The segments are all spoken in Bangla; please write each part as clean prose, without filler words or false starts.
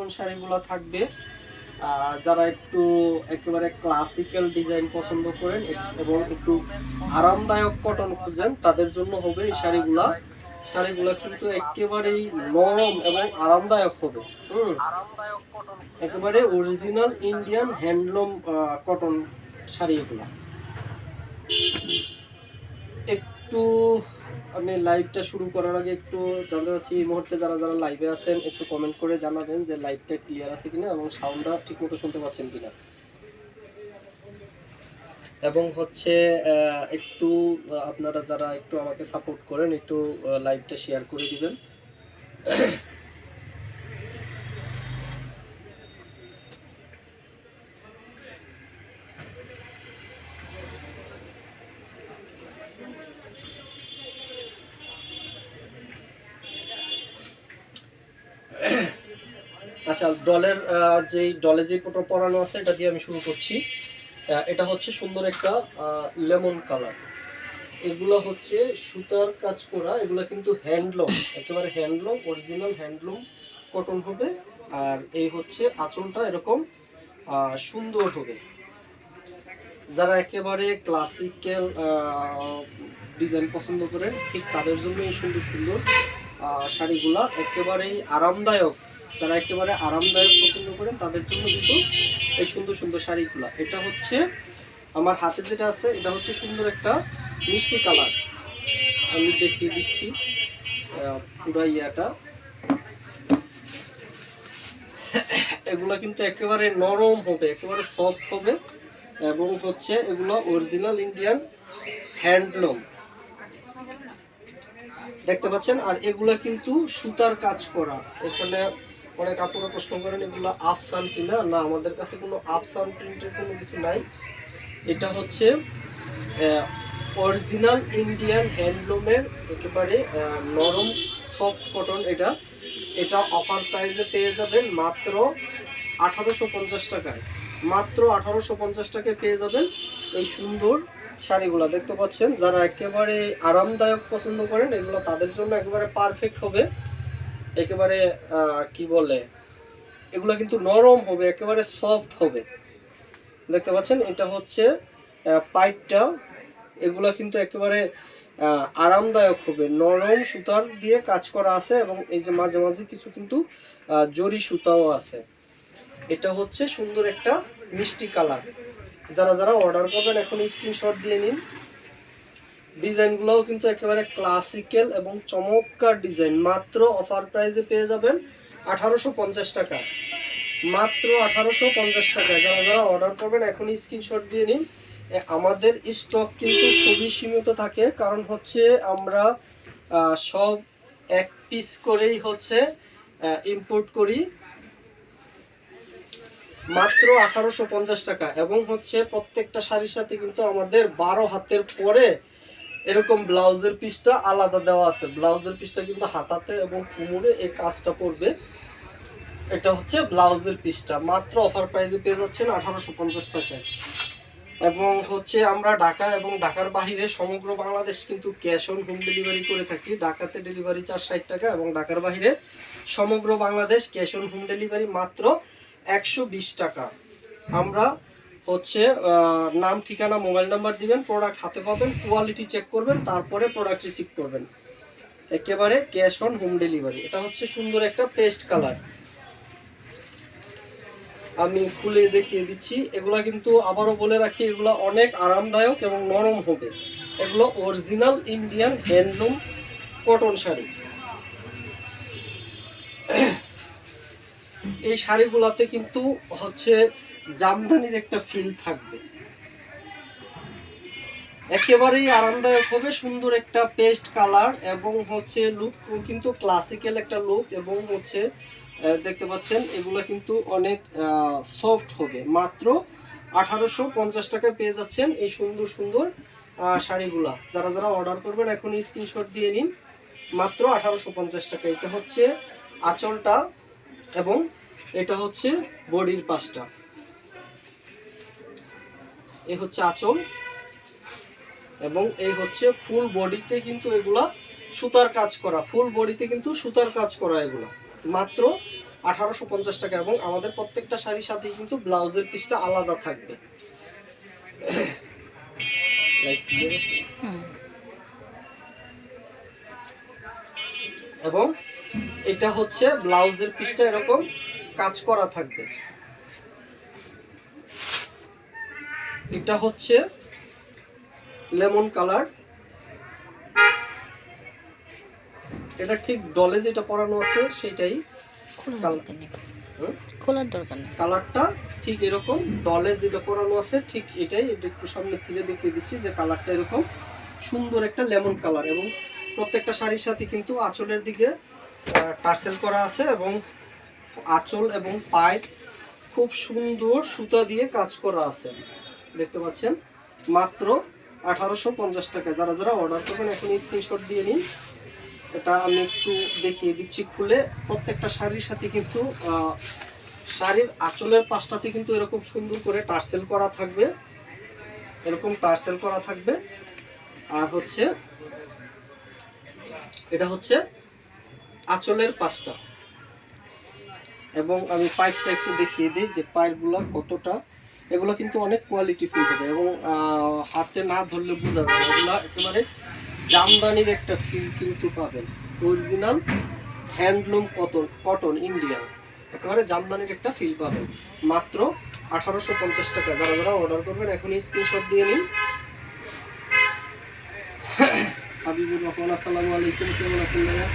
কটন শাড়িগুলো থাকবে। যারা একটু একেবারে ক্লাসিক্যাল ডিজাইন পছন্দ করেন এবং একটু আরামদায়ক কটন খুঁজেন তাদের জন্য হবে এই শাড়িগুলা। শাড়িগুলো কিন্তু একেবারেই নরম এবং আরামদায়ক হবে। একেবারে original Indian handloom cotton sari এগুলা। একটু আমি লাইভটা শুরু করার আগে একটু জানতে চাচ্ছি এই মুহূর্তে যারা যারা লাইভে আছেন একটু কমেন্ট করে জানাবেন যে লাইভটা ক্লিয়ার আছে কিনা এবং সাউন্ডটা ঠিকমতো শুনতে পাচ্ছেন কিনা। এবং হচ্ছে একটু আপনারা যারা একটু আমাকে সাপোর্ট করেন একটু লাইভটা শেয়ার করে দিবেন। আচ্ছা, ডলে যে ফটো পরানো আছে এটা দিয়ে আমি শুরু করছি। এটা হচ্ছে সুন্দর একটা লেমন কালার। এগুলো হচ্ছে সুতার কাজ করা, এগুলো কিন্তু হ্যান্ডলুম, একেবারে হ্যান্ডলুম, অরিজিনাল হ্যান্ডলুম কটন হবে। আর এই হচ্ছে আঁচলটা এরকম সুন্দর হবে। যারা একেবারে ক্লাসিক্যাল ডিজাইন পছন্দ করেন ঠিক তাদের জন্য এই সুন্দর সুন্দর শাড়িগুলা একেবারেই আরামদায়ক। যারা একেবারে আরামদায়ক পছন্দ করেন তাদের জন্য কিন্তু এই সুন্দর সুন্দর শাড়িগুলা। এটা হচ্ছে আমার হাতে যেটা আছে এটা হচ্ছে সুন্দর একটা মিষ্টি কালার। আমি দেখিয়ে দিচ্ছি পুরো ইয়াটা। এগুলো কিন্তু একেবারে নরম হবে, একেবারে সফট হবে এবং হচ্ছে এগুলো অরিজিনাল ইন্ডিয়ান হ্যান্ডলুম দেখতে পাচ্ছেন। আর এগুলো কিন্তু সুতার কাজ করা। এখানে অনেক আপুরা প্রশ্ন করেন এগুলো আফসান কিনা, না আমাদের কাছে কোনো আফসান প্রিন্টের কোনো কিছু নাই। এটা হচ্ছে অরিজিনাল ইন্ডিয়ান হ্যান্ডলুমের একেবারে নরম সফট কটন। এটা অফার প্রাইসে পেয়ে যাবেন মাত্র 1850 টাকায়। মাত্র 1850 টাকায় পেয়ে যাবেন এই সুন্দর শাড়িগুলো দেখতে পাচ্ছেন। যারা একেবারে আরামদায়ক পছন্দ করেন এগুলো তাদের জন্য একেবারে পারফেক্ট হবে। একেবারে কি বলে, এগুলো কিন্তু নরম হবে, একেবারে সফট হবে দেখতে পাচ্ছেন। এটা হচ্ছে পাইপটা, এগুলো কিন্তু একেবারে আরামদায়ক হবে, নরম সুতার দিয়ে কাজ করা আছে এবং এই যে মাঝে মাঝে কিছু কিন্তু জরি সুতাও আছে। এটা হচ্ছে সুন্দর একটা মিষ্টি কালার। যারা যারা অর্ডার করবেন এখন স্ক্রিনশট দিয়ে নিন। ডিজাইনগুলোও কিন্তু একেবারে ক্লাসিক্যাল এবং চমৎকার ডিজাইন। মাত্র অফার প্রাইসে পেয়ে যাবেন 1850 টাকা। মাত্র 1850 টাকায় যারা যারা অর্ডার করবেন এখন স্ক্রিনশট দিয়ে নিন। আমাদের স্টক কিন্তু খুবই সীমিত থাকে, কারণ হচ্ছে আমরা সব এক পিস করেই হচ্ছে ইম্পোর্ট করি। মাত্র 1850 টাকা এবং হচ্ছে প্রত্যেকটা শাড়ির সাথে কিন্তু আমাদের 12 হাতের পরে এরকম ব্লাউজের পিসটা আলাদা দেওয়া আছে। ব্লাউজের পিসটা কিন্তু হাতাতে এবং কোমরে এই কাজটা পড়বে। এটা হচ্ছে ব্লাউজের পিসটা। মাত্র অফার প্রাইসে পেয়ে যাচ্ছেন 1850 টাকায়। এবং হচ্ছে আমরা ঢাকা এবং ঢাকার বাহিরে সমগ্র বাংলাদেশ কিন্তু ক্যাশ অন হোম ডেলিভারি করে থাকি। ঢাকাতে ডেলিভারি চার্জ 60 টাকা এবং ঢাকার বাহিরে সমগ্র Bangladesh cash on home delivery মাত্র 120 টাকা। আমরা হচ্ছে নাম, ঠিকানা, মোবাইল নাম্বার দিবেন, প্রোডাক্ট হাতে পাবেন, কোয়ালিটি চেক করবেন, তারপরে প্রোডাক্ট রিসিভ করবেন। একেবারে ক্যাশ অন হোম ডেলিভারি। এটা হচ্ছে সুন্দর একটা পেস্ট কালার, আমি খুলে দেখিয়ে দিচ্ছি। এগুলা কিন্তু আবারও বলে রাখি এগুলা অনেক আরামদায়ক এবং নরম হবে। এগুলো original Indian handloom cotton sari. এই শাড়িগুলাতে কিন্তু হচ্ছে জামদানির একটা ফিল থাকবে, একেবারেই আরামদায়ক হবে। সুন্দর একটা পেস্ট কালার এবং হচ্ছে লুক কিন্তু ক্লাসিক্যাল একটা লুক এবং হচ্ছে দেখতে পাচ্ছেন এগুলো কিন্তু অনেক সফট হবে। মাত্র 1850 টাকায় পেয়ে যাচ্ছেন এই সুন্দর সুন্দর শাড়িগুলা। যারা যারা অর্ডার করবেন এখন স্ক্রিনশট দিয়ে নিন। মাত্র 1850 টাকা। এটা হচ্ছে আঁচলটা এবং এটা হচ্ছে বডির পাশটা। এই হচ্ছে আঁচল এবং এই হচ্ছে ফুল বডিতে কিন্তু এগুলা সুতার কাজ করা, ফুল বডিতে কিন্তু সুতার কাজ করা। এগুলো মাত্র 1850 টাকা, এবং আমাদের প্রত্যেকটা শাড়ির সাথে কিন্তু ব্লাউজের পিসটা আলাদা থাকবে। এবং এটা হচ্ছে ব্লাউজের পিসটা এরকম কাজ করা থাকবে। এটা হচ্ছে লেমন কালার, এটা ঠিক ডলে যেটা পরানো আছে সেটাই খোলার দরকার নেই, কালারটা ঠিক এরকম ডলে যেটা পরানো আছে ঠিক এটাই। এটা একটু সামনের থেকে দেখিয়ে দিচ্ছি যে কালারটা এরকম সুন্দর একটা লেমন কালার, এবং প্রত্যেকটা শাড়ির সাথে কিন্তু আঁচলের দিকে টার্সেল করা আছে, এবং আঁচল এবং পাইপ খুব সুন্দর সুতা দিয়ে কাজ করা আছে, দেখতে পাচ্ছেন। মাত্র 1850 টাকা। যারা যারা অর্ডার করবেন এখন স্ক্রিনশট দিয়ে নিন। এটা আমি একটু দেখিয়ে দিচ্ছি খুলে। প্রত্যেকটা শাড়ির সাথে কিন্তু শাড়ির আঁচলের পাশটাতে কিন্তু এরকম সুন্দর করে টার্সেল করা থাকবে, এরকম টার্সেল করা থাকবে। আর হচ্ছে এটা হচ্ছে আঁচলের পাশটা, এবং আমি পাইপটা একটু দেখিয়ে দিই যে পাইপগুলো কতটা। এগুলো কিন্তু অনেক কোয়ালিটিফুল হবে, এবং হাতে না ধরলে বোঝা যাবে। এগুলো একেবারে জামদানির একটা ফিল কিন্তু পাবেন, অরিজিনাল হ্যান্ডলুম কটন ইন্ডিয়ান, একেবারে জামদানির একটা ফিল পাবেন। মাত্র 1850 টাকা। যারা যারা অর্ডার করবেন এখনই স্ক্রিনশট দিয়ে নিন। হাবিবুর রহমান, আসসালামু আলাইকুম, কেমন আছেন ভাইয়া?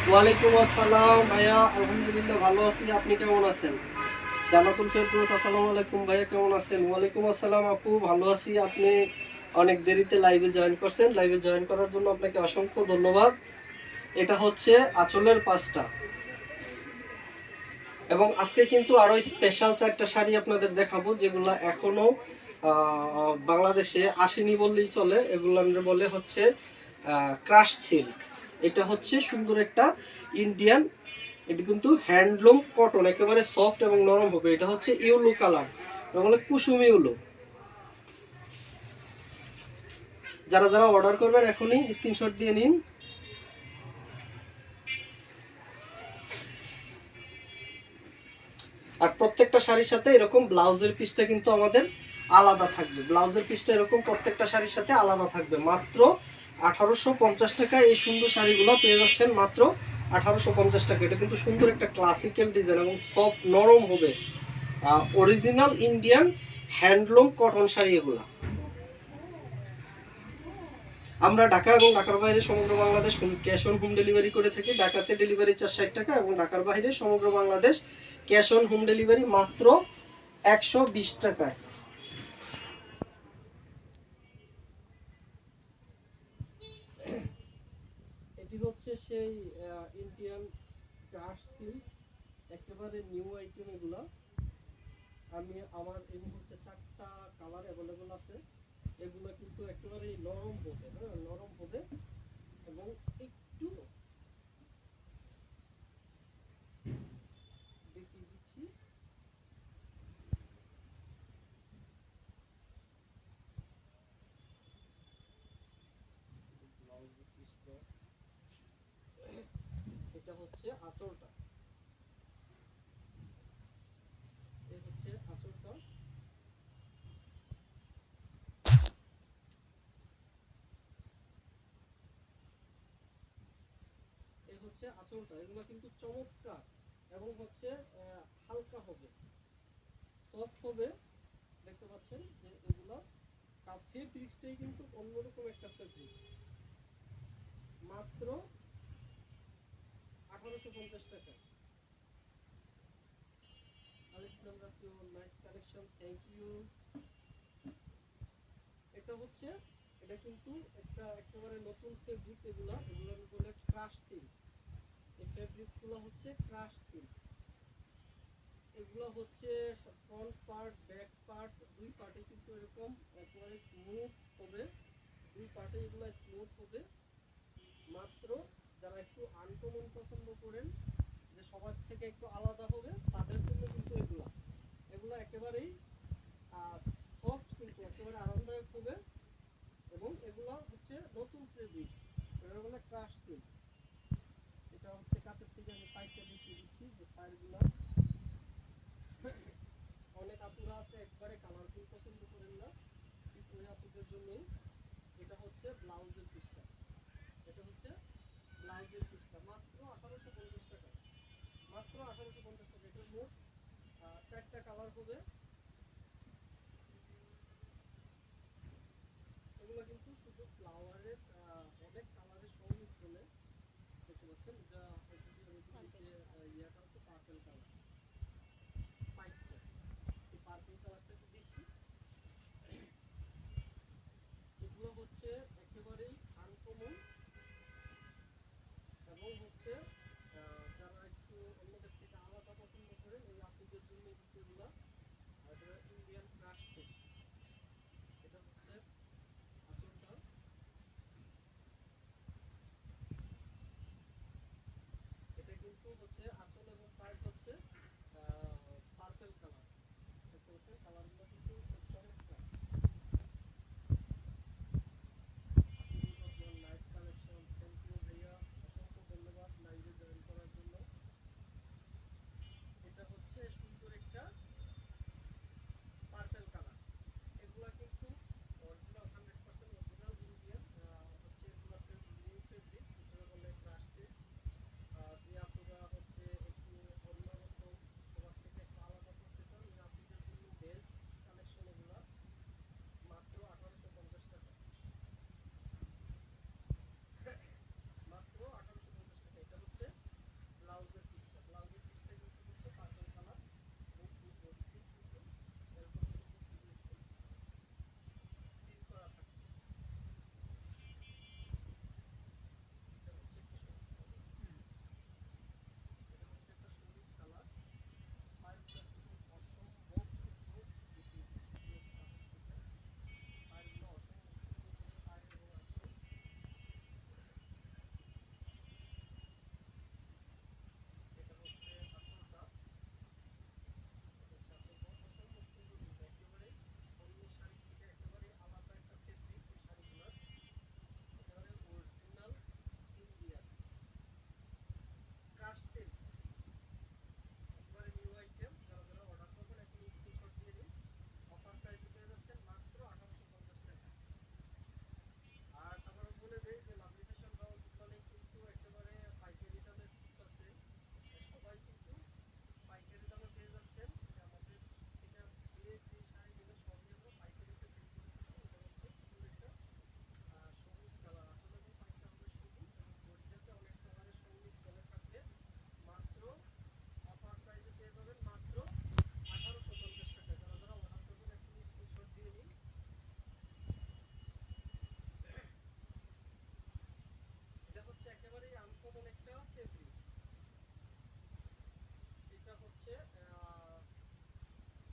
ওয়ালাইকুম আসসালাম ভাইয়া, আলহামদুলিল্লাহ ভালো আছি, আপনি কেমন আছেন? জান্নাতুল ফেরদৌস, আসসালামু আলাইকুম ভাইয়া, কেমন আছেন? ওয়ালাইকুম আসসালাম আপু, ভালো আছি। আপনি অনেক দেরিতে লাইভে জয়েন করছেন, লাইভে জয়েন করার জন্য আপনাকে অসংখ্য ধন্যবাদ। এটা হচ্ছে আঁচলের পাশটা, এবং আজকে কিন্তু আরো স্পেশাল 4টা শাড়ি আপনাদের দেখাবো যেগুলো এখনো বাংলাদেশে আসেনি বললেই চলে। এগুলো আমরা বলে হচ্ছে ক্রাশ সিল্ক। এটা হচ্ছে সুন্দর একটা ইন্ডিয়ান, এটা কিন্তু হ্যান্ডলুম কটন, একেবারে সফট এবং নরম হবে। এটা হচ্ছে ইউলো কালার, বলে কুসুমি ইউলো। যারা যারা অর্ডার করবেন এখনই স্ক্রিনশট দিয়ে নিন। আর প্রত্যেকটা শাড়ির সাথে এরকম ব্লাউজের পিসটা কিন্তু আমাদের আলাদা থাকবে, ব্লাউজের পিসটা এরকম প্রত্যেকটা শাড়ির সাথে আলাদা থাকবে। মাত্র 1850 টাকা এই সুন্দর শাড়িগুলো পেয়ে যাচ্ছেন মাত্র 1850 টাকা। এটা কিন্তু সুন্দর একটা ক্লাসিক্যাল ডিজাইন এবং সফট নরম হবে, original Indian handloom cotton sari এগুলা। আমরা ঢাকা এবং ঢাকার বাইরে সমগ্র Bangladesh cash on home delivery করে থাকি। ঢাকাতে ডেলিভারি চার্জ 60 টাকা, এবং ঢাকার বাইরে সমগ্র Bangladesh cash on home delivery মাত্র 120 টাকায়। এটি হচ্ছে সেই ইন্ডিয়ান ক্রাশ সিল্ক, একেবারে নিউ আইটেম এগুলা। আমি আমার এই মুহূর্তে 4টা কালার অ্যাভেলেবল আছে। এগুলো কিন্তু একেবারে নরম হবে, হ্যাঁ নরম হবে, এবং একটু দেখিয়ে দিচ্ছি। এটা হচ্ছে আঁচলটা, এই হচ্ছে আঁচলটা। এই হচ্ছে আঁচলটা। এগুলো কিন্তু চমৎকার, এবং হচ্ছে হালকা হবে, সফট হবে। দেখতে পাচ্ছেন যে এগুলো ফেব্রিক্সটাই কিন্তু অন্যরকম একটা ফেব্রিক্স। মাত্র 1850 টাকা। Alislam Rafiul, nice collection, thank you. এটা হচ্ছে, এটা কিন্তু একটা একেবারে নতুন ফেব্রিক্স। এগুলো বলে ক্রাশ সিল্ক। এই ফেব্রিক্স গুলো হচ্ছে ক্রাশ সিল্ক। এগুলো হচ্ছে ফ্রন্ট পার্ট ব্যাক পার্ট দুই পার্টে কিন্তু এরকম একেবারে স্মুথ হবে, দুই পার্টে এগুলো স্মুথ হবে। মাত্র যারা একটু আনকমন পছন্দ করেন, যে সবার থেকে একটু আলাদা হবে, তাদের জন্য কিন্তু এগুলো একেবারেই সফট, কিন্তু একেবারে আরামদায়ক হবে। এবং এগুলো হচ্ছে নতুন ফেব্রিক, এটা বলে ক্রাশ সিল্ক। এটা হচ্ছে কাছের থেকে আমি পাইপটা দেখিয়ে দিচ্ছি যে পাইপগুলো অনেক আপুরা আছে একবারে কালারফুল পছন্দ করেন না, ঠিক ওই আপুদের জন্যই এটা হচ্ছে ব্লাউজের পিসটা। এটা হচ্ছে ব্লাউজের পিসটা মাত্র 1850 টাকা, মাত্র 1850 টাকা। এটার মোট 4টা কালার হবে। এগুলো কিন্তু শুধু ফ্লাওয়ারের অনেক কালারের সংমিশ্রণে দেখতে পাচ্ছেন। এটা ইয়াটা হচ্ছে পার্পল কালার, পাইপটা এই পার্পল কালারটা একটু বেশি। এগুলো হচ্ছে একেবারেই আনকমন এবং হচ্ছে যারা একটু অন্যদের থেকে আলাদা পছন্দ করেন ওই আপুদের জন্য কিন্তু এগুলো। আর এটা ইন্ডিয়ান ক্রাশ সিল্ক, এটা হচ্ছে আঁচলটা। এটা কিন্তু হচ্ছে আঁচল এবং পার্ট হচ্ছে পার্পল কালার, দেখতে পাচ্ছেন কালারগুলো কিন্তু চমৎকার। নাইস কালেকশন, থ্যাংক ইউ ভাইয়া, অসংখ্য ধন্যবাদ লাইভে জয়েন করার জন্য। এটা হচ্ছে সুন্দর একটা পার্পল কালার। এগুলা কিন্তু অরিজিনাল 100% অরিজিনাল ইন্ডিয়ান হচ্ছে এগুলাতে নিউ ফেব্রিক, যেটা বলে ক্রাশ সিল্ক। যে আপুরা হচ্ছে একটু অন্যরকম সবার থেকে একটু আলাদা করতে চান ওই আপুদের জন্য বেস্ট কালেকশন এগুলা, মাত্র 1850 টাকা, মাত্র 1850 টাকা। এটা হচ্ছে ব্লাউজের পিসটা, ব্লাউজের পিসটা কিন্তু হচ্ছে পার্পল কালার এবং ফুল বডিতে কিন্তু এরকম সুন্দর সুন্দর একটু প্রিন্ট করা থাকে। এটা হচ্ছে একটা সবুজ কালার, এটা হচ্ছে একটা সবুজ কালার। পাইপটা কিন্তু অসম্ভব সুন্দর, দেখিয়ে দিচ্ছি যে কাছের থেকে পাইপগুলো অসম্ভব সুন্দর করে পায়ের এবং আঁচল। এটা হচ্ছে আঁচলটা, এটা হচ্ছে আঁচলটা অসম্ভব সুন্দর কিন্তু একেবারে অন্য শাড়ি থেকে একেবারে আলাদা একটা ফেব্রিক্স এই শাড়িগুলোর, একেবারে অরিজিনাল ইন্ডিয়ান ক্রাশ সিল্ক, একেবারে নিউ আইটেম। যারা যারা অর্ডার করবেন এখন স্ক্রিনশট দিয়ে দিন। অফার প্রাইসে পেয়ে যাচ্ছেন মাত্র 1850 টাকা। আর আবার বলে দেই যে লাভলি ফ্যাশন হাউস মানে কিন্তু একেবারে পাইকারি দামে পিস আছে, সবাই কিন্তু পাইকারি দামে পেয়ে যাচ্ছেন। আমাদের এটা যে যে শাড়ি নেবে সবই আমরা পাইকারিতে সেল করে থাকি। এটা হচ্ছে সুন্দর একটা সবুজ কালার, আসলে এবং পাইপটা হবে সবুজ এবং বডিটাতে অনেক কালারের সংমিশ্রণে থাকবে। মাত্র অফার প্রাইসে পেয়ে যাবেন মাত্র 1850 টাকা। যারা যারা অর্ডার করবেন এখন স্ক্রিনশট দিয়ে নিন। এটা হচ্ছে একেবারেই আনকমন একটা ফেব্রিক্স। এটা হচ্ছে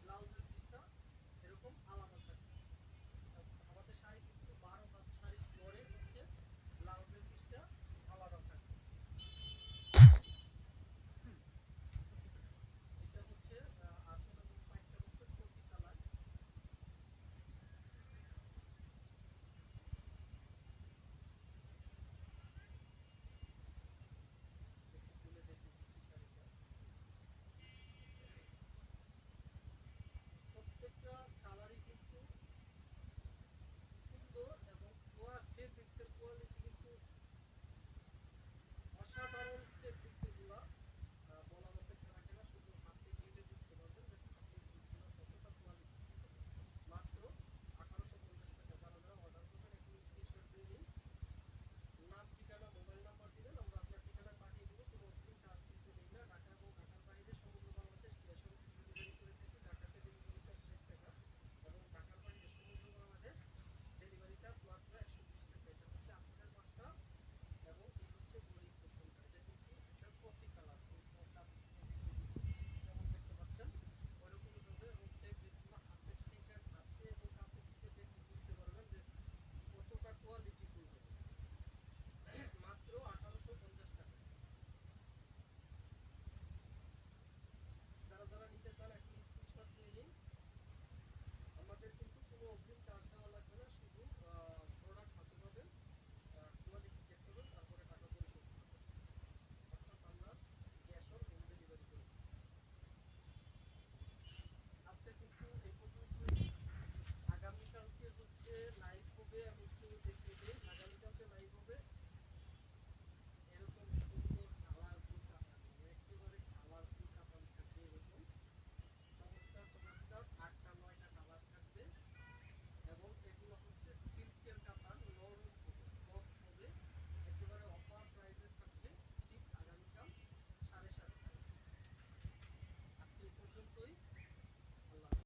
ব্লাউজের পিসটা এরকম আলাদা থাকবে। আমাদের শাড়ি কিন্তু 12 হাত শাড়ি পরে হচ্ছে ব্লাউজের পিসটা আলাদা থাকবে। এটা হচ্ছে আঁচল এবং পাইপটা হচ্ছে কফি কালার। একটু তুলে দেখিয়ে দিচ্ছি শাড়িটা। প্রত্যেকটা কালারই কিন্তু সুন্দর এবং ফেব্রিক্সের কোয়ালিটি কিন্তু অসাধারণ